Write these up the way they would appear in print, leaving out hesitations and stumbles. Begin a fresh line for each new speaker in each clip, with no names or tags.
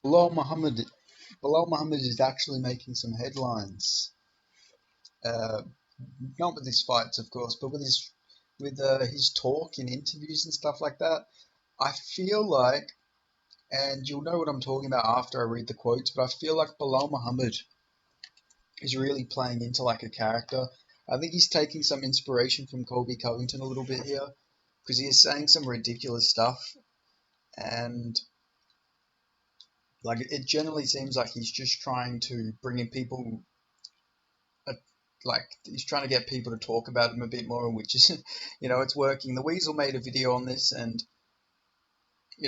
Belal Muhammad, Belal Muhammad is actually making some headlines. Uh, Not with his fights, of course, but with his talk in interviews and stuff like that. I feel like, and you'll know what I'm talking about after I read the quotes, but I feel like Belal Muhammad is really playing into like a character. I think he's taking some inspiration from Colby Covington a little bit here because he is saying some ridiculous stuff, and like it generally seems like he's just trying to bring in people, uh, like he's trying to get people to talk about him a bit more, which is, it's working. The Weasel made a video on this, and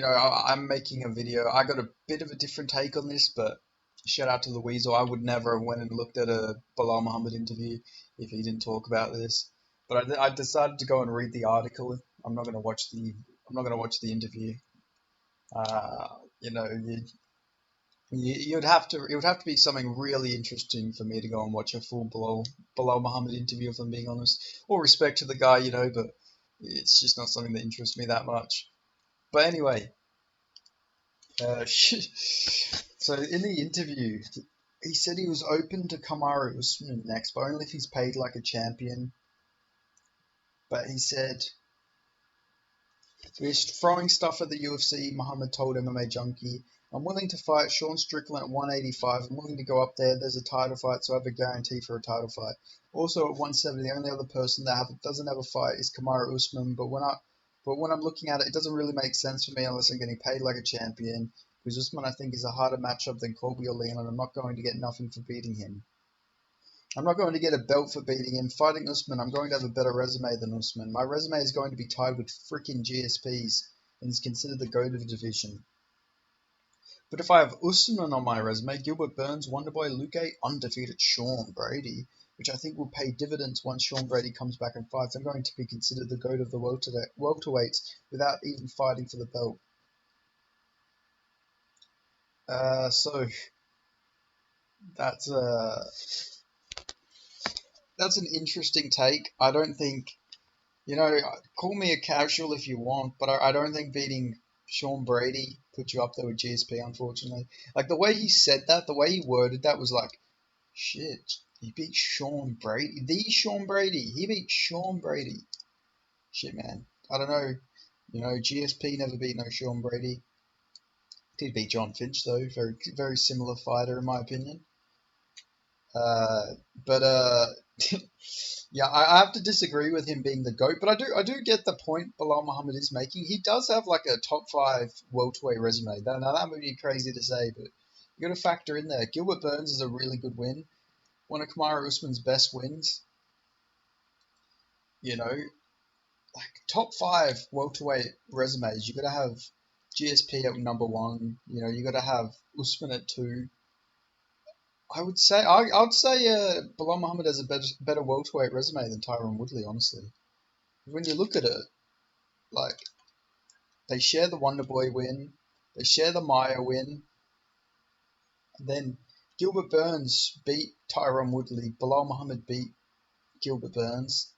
I'm making a video. I got a bit of a different take on this, but shout out to the Weasel. I would never have went and looked at a Bilal Muhammad interview if he didn't talk about this. But I decided to go and read the article. I'm not going to watch the I'm not going to watch the interview. Uh, you know, you'd have to it would have to be something really interesting for me to go and watch a full Bilal Muhammad interview. If I'm being honest, all respect to the guy, but it's just not something that interests me that much. But anyway, so in the interview, he said he was open to Kamaru Usman next, but only if he's paid like a champion. But he said we're throwing stuff at the UFC. Muhammad told MMA Junkie, "I'm willing to fight Sean Strickland at 185. I'm willing to go up there. There's a title fight, so I have a guarantee for a title fight. Also at 170, the only other person that doesn't have a fight is Kamaru Usman. But when I'm looking at it, it doesn't really make sense for me unless I'm getting paid like a champion. Because Usman, I think, is a harder matchup than Colby or Leon, and I'm not going to get nothing for beating him. I'm not going to get a belt for beating him. Fighting Usman, I'm going to have a better resume than Usman. My resume is going to be tied with freaking GSPs and is considered the GOAT of the division. But if I have Usman on my resume, Gilbert Burns, Wonderboy, Luque, undefeated Sean Brady, which I think will pay dividends once Sean Brady comes back and fights, I'm going to be considered the GOAT of the welterweights without even fighting for the belt. So that's that's an interesting take. I don't think You know, call me a casual if you want, but I don't think beating Sean Brady put you up there with GSP, unfortunately. Like the way he said that, the way he worded that was like, shit, he beat Sean Brady. The Sean Brady. He beat Sean Brady. Shit, man. I don't know. GSP never beat no Sean Brady. Did beat John Finch, though. Very, very similar fighter, in my opinion. But yeah, I have to disagree with him being the GOAT, but I do get the point Bilal Muhammad is making. He does have like a top five welterweight resume. Now that would be crazy to say, but you got to factor in there. Gilbert Burns is a really good win, one of Kamaru Usman's best wins. You know, like top five welterweight resumes. You got to have GSP at number one. You got to have Usman at two. I would say Bilal Muhammad has a better welterweight resume than Tyron Woodley, honestly. When you look at it, like they share the Wonder Boy win, they share the Maya win, and then Gilbert Burns beat Tyron Woodley. Bilal Muhammad beat Gilbert Burns.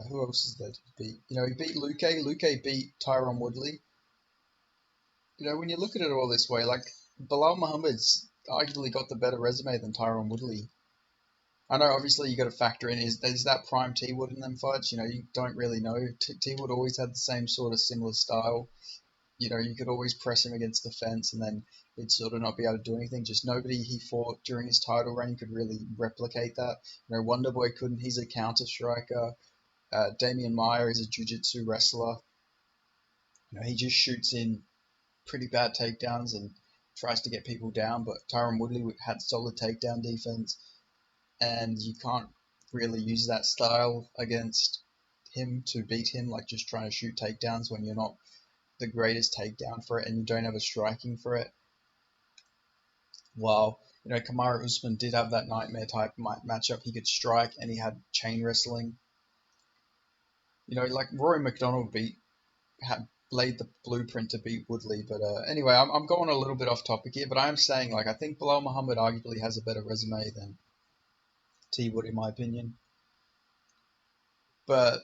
Who else is there to beat? He beat Luque. Luque beat Tyron Woodley. When you look at it all this way, like Bilal Muhammad's arguably got the better resume than Tyron Woodley. I know, obviously, you got to factor in is that prime T Wood in them fights? You don't really know. T Wood always had the same sort of similar style. You could always press him against the fence and then he'd sort of not be able to do anything. Just nobody he fought during his title reign could really replicate that. Wonderboy couldn't. He's a counter striker. Damian Maia is a jiu-jitsu wrestler. He just shoots in pretty bad takedowns and tries to get people down. But Tyron Woodley had solid takedown defense, and you can't really use that style against him to beat him, like just trying to shoot takedowns when you're not the greatest takedown for it and you don't have a striking for it. While Kamaru Usman did have that nightmare type matchup, he could strike and he had chain wrestling. Like Rory McDonald had laid the blueprint to beat Woodley. But anyway, I'm going a little bit off topic here, but I am saying like I think Bilal Muhammad arguably has a better resume than T Wood in my opinion. But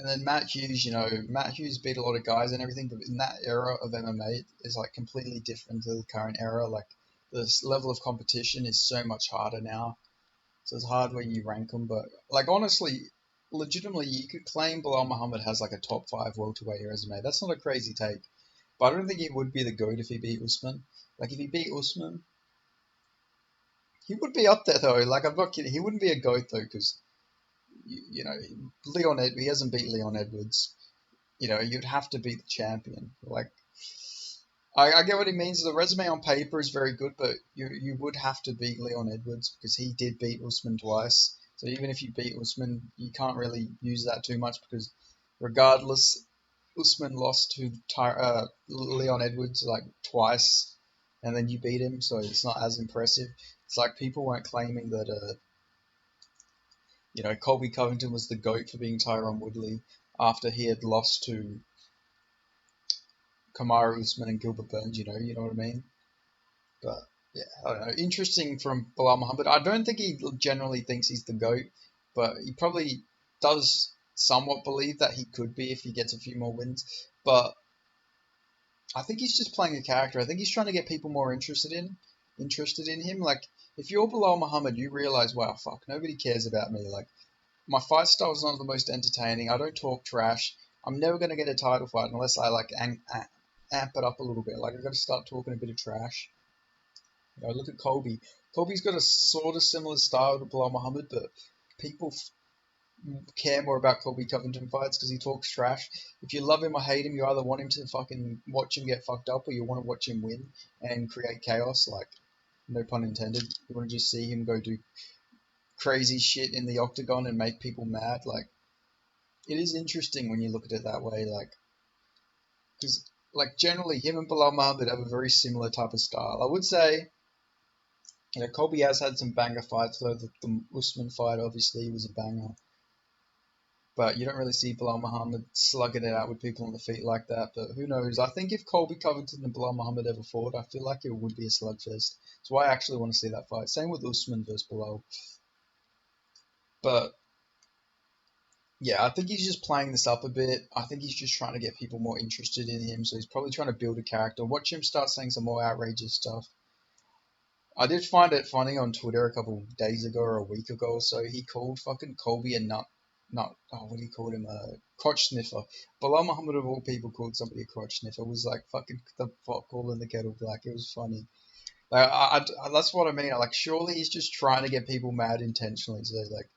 And then Matt Hughes, Matt Hughes beat a lot of guys and everything, but in that era of MMA is like completely different to the current era. Like this level of competition is so much harder now, so it's hard when you rank them. But like honestly, legitimately, you could claim Belal Muhammad has like a top five welterweight resume. That's not a crazy take, but I don't think he would be the GOAT if he beat Usman. Like if he beat Usman, he would be up there though. Like I'm not kidding. He wouldn't be a GOAT though because you know he hasn't beat Leon Edwards. You'd have to beat the champion. Like I get what he means. The resume on paper is very good, but you would have to beat Leon Edwards because he did beat Usman twice. So even if you beat Usman, you can't really use that too much because regardless, Usman lost to Leon Edwards like twice, and then you beat him, so it's not as impressive. It's like people weren't claiming that Colby Covington was the GOAT for being Tyron Woodley after he had lost to Kamaru Usman and Gilbert Burns. You know what I mean? But yeah, I don't know. Interesting from Belal Muhammad. I don't think he generally thinks he's the GOAT, but he probably does somewhat believe that he could be if he gets a few more wins. But I think he's just playing a character. I think he's trying to get people more interested in him. Like if you're Belal Muhammad, you realize, wow, fuck, nobody cares about me. Like my fight style is not the most entertaining. I don't talk trash. I'm never gonna get a title fight unless I like amp it up a little bit. Like I've got to start talking a bit of trash. Look at Colby. Colby's got a sort of similar style to Belal Muhammad, but people care more about Colby Covington fights because he talks trash. If you love him or hate him, you either want him to fucking watch him get fucked up or you want to watch him win and create chaos. Like, no pun intended. You want to just see him go do crazy shit in the octagon and make people mad. Like, it is interesting when you look at it that way. Like, because like generally him and Belal Muhammad have a very similar type of style. I would say Colby has had some banger fights, though the Usman fight obviously was a banger. But you don't really see Belal Muhammad slugging it out with people on the feet like that. But who knows? I think if Colby Covington and Belal Muhammad ever fought, I feel like it would be a slugfest. That's why I actually want to see that fight. Same with Usman versus Belal. But yeah, I think he's just playing this up a bit. I think he's just trying to get people more interested in him. So he's probably trying to build a character. Watch him start saying some more outrageous stuff. I did find it funny on Twitter a couple of days ago or a week ago or so. He called fucking Colby a what do you call him? A crotch sniffer. Bilal Muhammad of all people called somebody a crotch sniffer. It was like fucking the pot calling the kettle black. It was funny. Like that's what I mean. Like surely he's just trying to get people mad intentionally, so like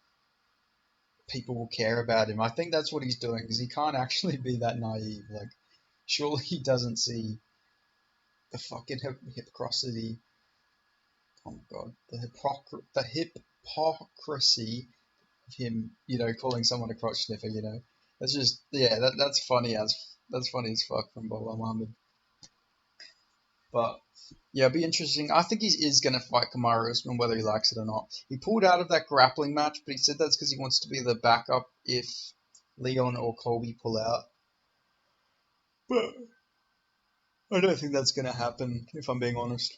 people will care about him. I think that's what he's doing because he can't actually be that naive. Like surely he doesn't see the fucking hypocrisy. Oh my god, the hypocrisy of him, calling someone a crotch sniffer. That's just that's funny as fuck from Bilal Muhammad. But yeah, it'd be interesting. I think he is going to fight Kamaru Usman, whether he likes it or not. He pulled out of that grappling match, but he said that's because he wants to be the backup if Leon or Colby pull out. But I don't think that's going to happen, if I'm being honest.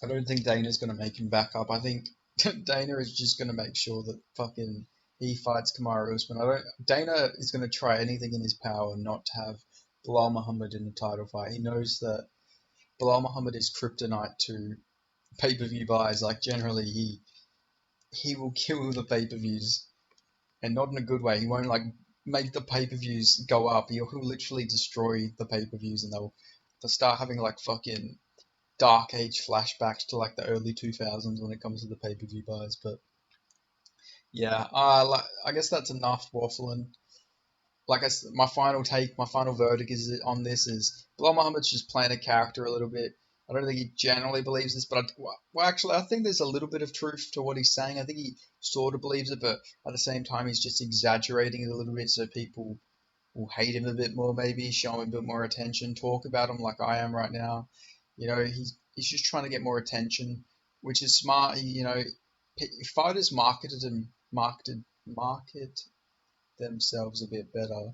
I don't think Dana's going to make him back up. I think Dana is just going to make sure that fucking he fights Kamaru Usman. Dana is going to try anything in his power not to have Bilal Muhammad in a title fight. He knows that Bilal Muhammad is kryptonite to pay-per-view buys. Like generally, he will kill the pay-per-views, and not in a good way. He won't like make the pay-per-views go up. He'll literally destroy the pay-per-views, and they'll start having like fucking dark age flashbacks to like the early 2000s when it comes to the pay-per-view buys. But yeah, I guess that's enough waffling. My final verdict is on this is Bilal Muhammad's just playing a character a little bit. I don't think he generally believes this, but actually, I think there's a little bit of truth to what he's saying. I think he sort of believes it, but at the same time, he's just exaggerating it a little bit so people will hate him a bit more, maybe show him a bit more attention, talk about him like I am right now. He's just trying to get more attention, which is smart. Fighters market themselves a bit better.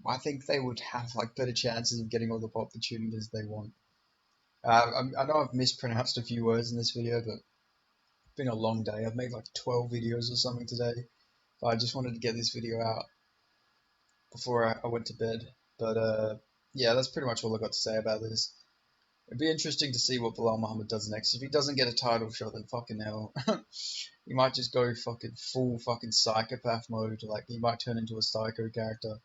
I think they would have like better chances of getting all the opportunities they want. I know I've mispronounced a few words in this video, but it's been a long day. I've made like 12 videos or something today. But I just wanted to get this video out before I went to bed. But yeah, that's pretty much all I got to say about this. It'd be interesting to see what Belal Muhammad does next. If he doesn't get a title shot, then fucking hell. He might just go fucking full fucking psychopath mode. Like, he might turn into a psycho character.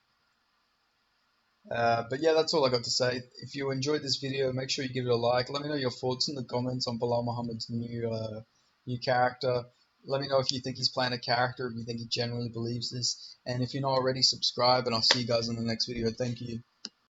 But yeah, that's all I got to say. If you enjoyed this video, make sure you give it a like. Let me know your thoughts in the comments on Belal Muhammad's new character. Let me know if you think he's playing a character, if you think he genuinely believes this. And if you're not already, subscribe, and I'll see you guys in the next video. Thank you.